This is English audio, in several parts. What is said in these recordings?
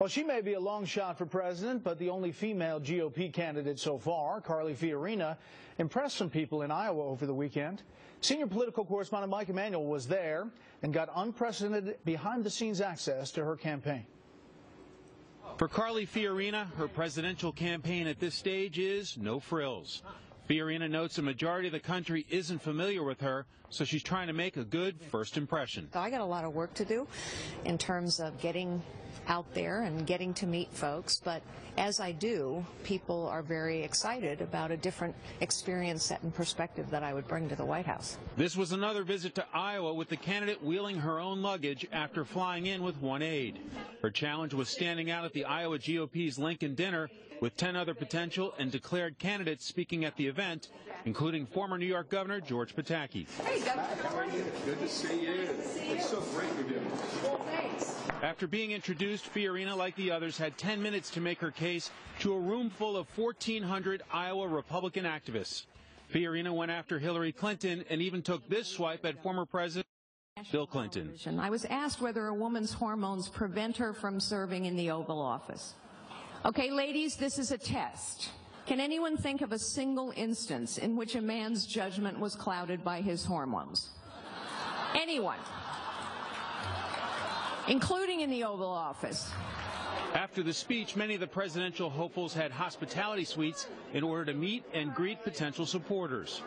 Well, she may be a long shot for president, but the only female GOP candidate so far, Fiorina, impressed some people in Iowa over the weekend. Senior political correspondent Mike Emanuel was there and got unprecedented behind-the-scenes access to her campaign. For Fiorina, her presidential campaign at this stage is no frills. Fiorina notes a majority of the country isn't familiar with her, so she's trying to make a good first impression. I got a lot of work to do in terms of getting out there and getting to meet folks, but as I do, people are very excited about a different experience set and perspective that I would bring to the White House. This was another visit to Iowa with the candidate wheeling her own luggage after flying in with one aide. Her challenge was standing out at the Iowa GOP's Lincoln dinner with 10 other potential and declared candidates speaking at the event, including former New York Governor George Pataki. Hey, Governor, how are you? Good to see you. It's so great to be here. Well, thanks. After being introduced, Fiorina, like the others, had 10 minutes to make her case to a room full of 1,400 Iowa Republican activists. Fiorina went after Hillary Clinton and even took this swipe at former President Bill Clinton. I was asked whether a woman's hormones prevent her from serving in the Oval Office. Okay, ladies, this is a test. Can anyone think of a single instance in which a man's judgment was clouded by his hormones? Anyone? Including in the Oval Office. After the speech, many of the presidential hopefuls had hospitality suites in order to meet and greet potential supporters.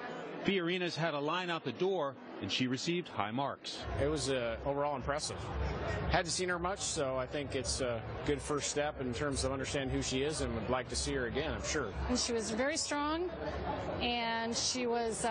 Fiorina's had a line out the door, and she received high marks. It was overall impressive. Hadn't seen her much, so I think it's a good first step in terms of understanding who she is, and would like to see her again, I'm sure. And she was very strong, and she was.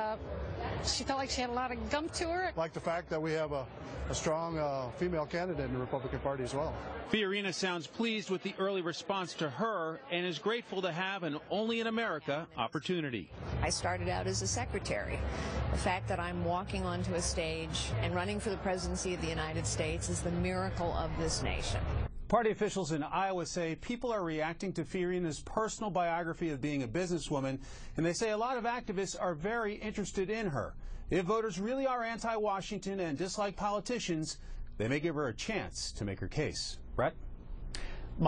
She felt like she had a lot of gump to her. I like the fact that we have a strong female candidate in the Republican Party as well. Fiorina sounds pleased with the early response to her and is grateful to have an only in America opportunity. I started out as a secretary. The fact that I'm walking onto a stage and running for the presidency of the United States is the miracle of this nation. Party officials in Iowa say people are reacting to Fiorina's personal biography of being a businesswoman, and they say a lot of activists are very interested in her. If voters really are anti-Washington and dislike politicians, they may give her a chance to make her case. Brett?